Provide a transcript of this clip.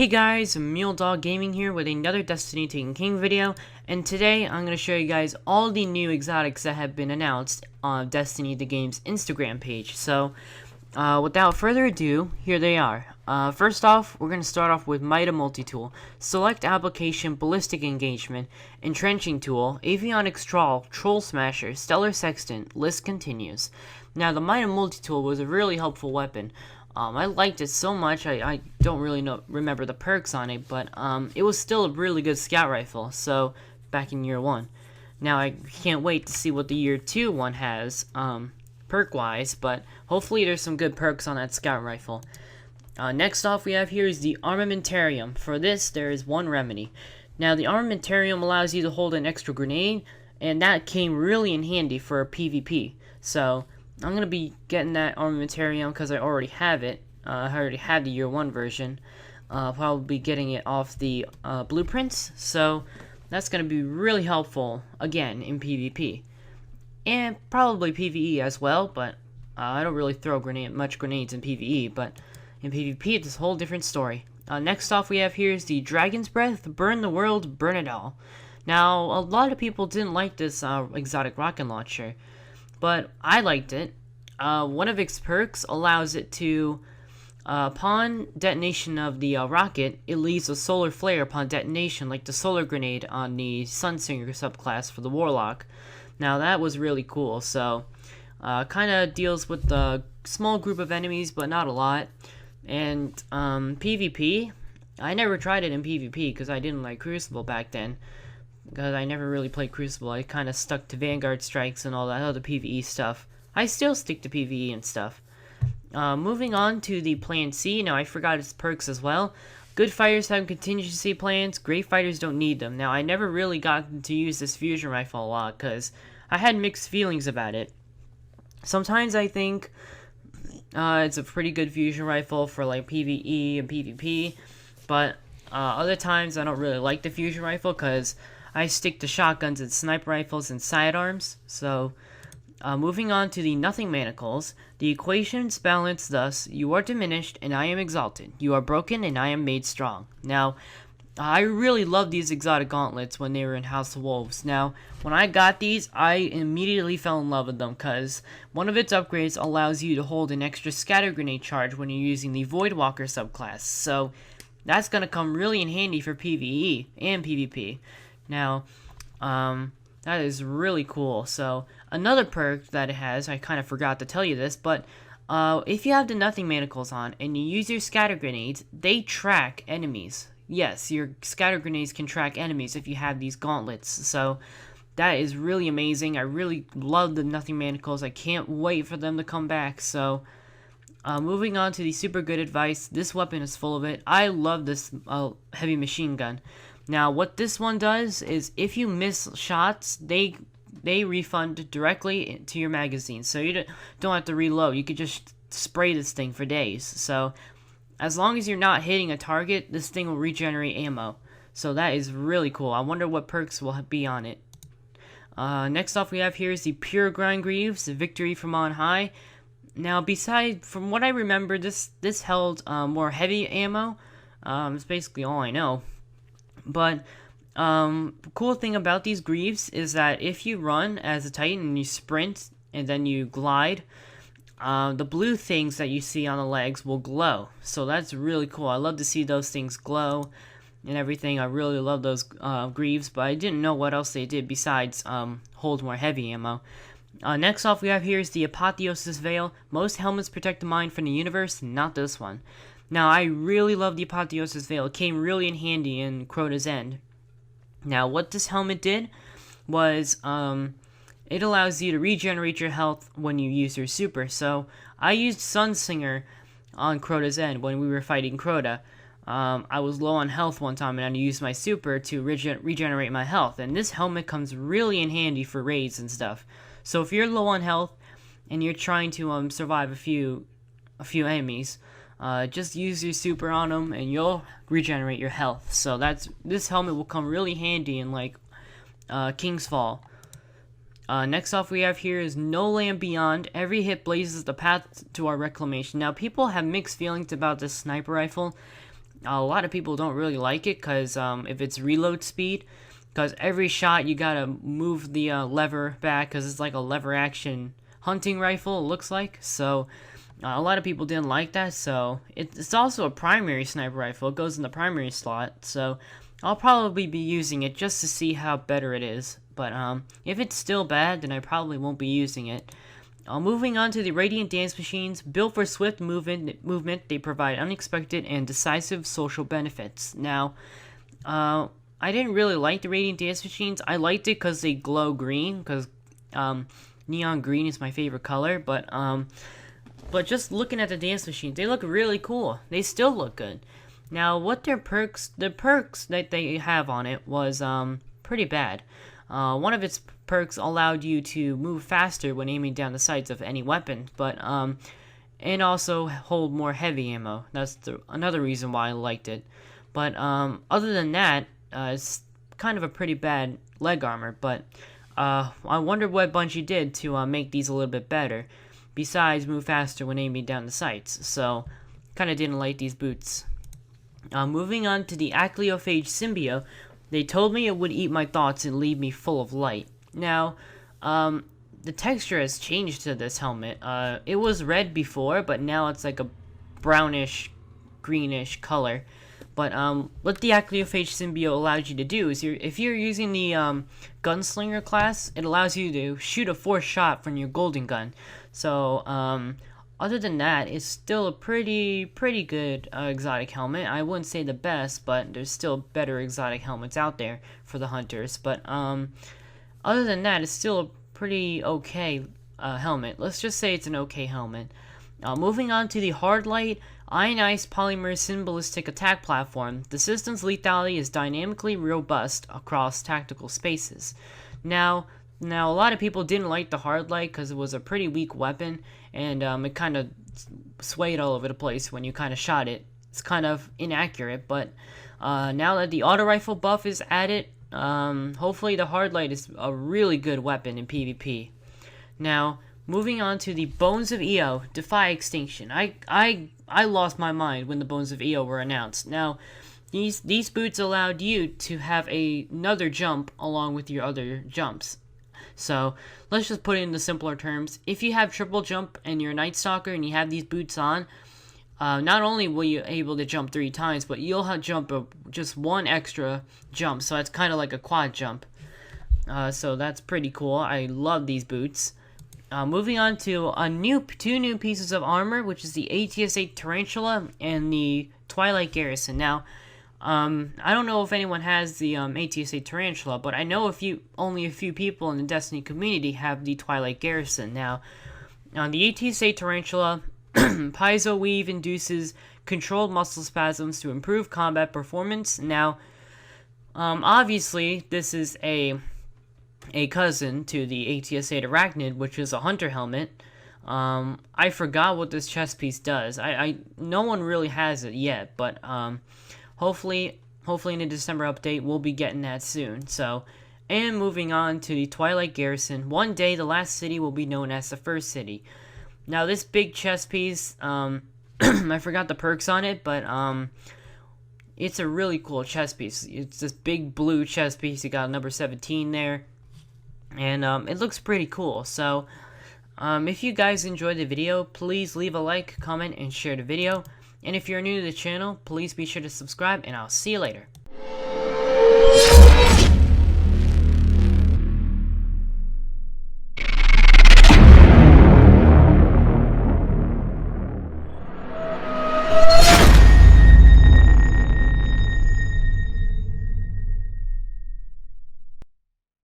Hey guys, Mule Dog Gaming here with another Destiny Taken King video, and today I'm going to show you guys all the new exotics that have been announced on Destiny the Game's Instagram page. So, without further ado, here they are. First off, we're going to start off with Mida Multi-Tool, Select Application, Ballistic Engagement, Entrenching Tool, Avionics Trawl, Troll Smasher, Stellar Sextant, list continues. Now, the Mida Multi-Tool was a really helpful weapon. I liked it so much. I don't really remember the perks on it, but it was still a really good scout rifle. So back in year 1. Now I can't wait to see what the year 2 one has perk wise, but hopefully there's some good perks on that scout rifle. Next off we have here is the Armamentarium. For this there is one remedy. Now the Armamentarium allows you to hold an extra grenade, and that came really in handy for PvP. So I'm going to be getting that Armamentarium because I already have it. I already have the year 1 version. Probably getting it off the blueprints. So that's going to be really helpful, again, in PvP. And probably PvE as well, but I don't really throw much grenades in PvE. But in PvP, it's a whole different story. Next off we have here is the Dragon's Breath, Burn the World, Burn It All. Now, a lot of people didn't like this exotic rocket launcher, but I liked it. One of its perks allows it to, upon detonation of the rocket, it leaves a solar flare upon detonation, like the solar grenade on the Sunsinger subclass for the Warlock. Now that was really cool, so kind of deals with a small group of enemies, but not a lot. And PvP, I never tried it in PvP because I didn't like Crucible back then. Because I never really played Crucible. I kind of stuck to Vanguard Strikes and all that other PvE stuff. I still stick to PvE and stuff. Moving on to the Plan C. Now, I forgot its perks as well. Good fighters have contingency plans. Great fighters don't need them. Now, I never really got to use this fusion rifle a lot because I had mixed feelings about it. Sometimes I think it's a pretty good fusion rifle for like PvE and PvP. But other times I don't really like the fusion rifle because I stick to shotguns and sniper rifles and sidearms. So, moving on to the Nothing Manacles. The equations balance thus: you are diminished and I am exalted. You are broken and I am made strong. Now, I really loved these exotic gauntlets when they were in House of Wolves. Now, when I got these, I immediately fell in love with them because one of its upgrades allows you to hold an extra scatter grenade charge when you're using the Voidwalker subclass. So, that's going to come really in handy for PvE and PvP. Now, that is really cool. So, another perk that it has, I kind of forgot to tell you this, but if you have the Nothing Manacles on and you use your scatter grenades, they track enemies. Yes, your scatter grenades can track enemies if you have these gauntlets. So, that is really amazing. I really love the Nothing Manacles. I can't wait for them to come back. So, moving on to the super good advice. This weapon is full of it. I love this heavy machine gun. Now, what this one does is if you miss shots, they refund directly to your magazine. So you don't have to reload. You could just spray this thing for days. So as long as you're not hitting a target, this thing will regenerate ammo. So that is really cool. I wonder what perks will be on it. Next off we have here is the Pure Grind Greaves, the Victory from on High. Now, from what I remember, this held more heavy ammo. It's basically all I know. But cool thing about these greaves is that if you run as a Titan and you sprint and then you glide, the blue things that you see on the legs will glow. So that's really cool. I love to see those things glow and everything. I really love those greaves, but I didn't know what else they did besides hold more heavy ammo. Next off we have here is the Apotheosis Veil. Most helmets protect the mind from the universe, not this one. Now, I really love the Apotheosis Veil. It came really in handy in Crota's End. Now, what this helmet did was, it allows you to regenerate your health when you use your super. So, I used Sunsinger on Crota's End when we were fighting Crota. I was low on health one time, and I used my super to regenerate my health. And this helmet comes really in handy for raids and stuff. So, if you're low on health, and you're trying to survive a few enemies, just use your super on them and you'll regenerate your health. So this helmet will come really handy in like King's Fall. Next off we have here is No Land Beyond. Every hit blazes the path to our reclamation. Now people have mixed feelings about this sniper rifle. A lot of people don't really like it because if it's reload speed, because every shot you gotta move the lever back because it's like a lever action hunting rifle, it looks like. So a lot of people didn't like that. So it's also a primary sniper rifle. It goes in the primary slot. So I'll probably be using it just to see how better it is. But if it's still bad, then I probably won't be using it. Moving on to the Radiant Dance Machines. Built for swift movement, they provide unexpected and decisive social benefits. Now, I didn't really like the Radiant Dance Machines. I liked it because they glow green, because neon green is my favorite color. But just looking at the dance machines, they look really cool. They still look good. Now, what the perks that they have on it was pretty bad. One of its perks allowed you to move faster when aiming down the sights of any weapon, but and also hold more heavy ammo. That's another reason why I liked it. But other than that, it's kind of a pretty bad leg armor. But I wonder what Bungie did to make these a little bit better. Besides, move faster when aiming down the sights. So, kind of didn't like these boots. Moving on to the Achlyophage Symbiote. They told me it would eat my thoughts and leave me full of light. Now, the texture has changed to this helmet. It was red before, but now it's like a brownish, greenish color. But what the Achlyophage Symbiote allows you to do is, if you're using the Gunslinger class, it allows you to shoot a 4th shot from your golden gun. So, other than that, it's still a pretty good exotic helmet. I wouldn't say the best, but there's still better exotic helmets out there for the hunters. But other than that, it's still a pretty okay helmet. Let's just say it's an okay helmet. Moving on to the Hardlight Ionized Polymer Symbolistic Attack Platform. The system's lethality is dynamically robust across tactical spaces. Now, a lot of people didn't like the Hardlight because it was a pretty weak weapon, and it kind of swayed all over the place when you kind of shot it. It's kind of inaccurate, but now that the auto rifle buff is added, hopefully the Hardlight is a really good weapon in PvP. Now, moving on to the Bones of Eo, Defy Extinction. I lost my mind when the Bones of Eo were announced. Now, these boots allowed you to have another jump along with your other jumps. So, let's just put it into simpler terms. If you have triple jump and you're a Night Stalker and you have these boots on, not only will you able to jump 3 times, but you'll have just 1 extra jump. So it's kind of like a quad jump. So that's pretty cool. I love these boots. Moving on to two new pieces of armor, which is the ATS-8 Tarantula and the Twilight Garrison. Now, I don't know if anyone has the ATS-8 Tarantula, but I know only a few people in the Destiny community have the Twilight Garrison. Now, the ATS-8 Tarantula Piezo Weave induces controlled muscle spasms to improve combat performance. Now, obviously, this is a cousin to the ATS-8 Arachnid, which is a hunter helmet. I forgot what this chest piece does. No one really has it yet, but hopefully in the December update, we'll be getting that soon. So, and moving on to the Twilight Garrison. One day, the last city will be known as the first city. Now, this big chest piece, I forgot the perks on it, but it's a really cool chest piece. It's this big blue chest piece. You got number 17 there, and it looks pretty cool. So, if you guys enjoyed the video, please leave a like, comment, and share the video. And if you're new to the channel, please be sure to subscribe, and I'll see you later.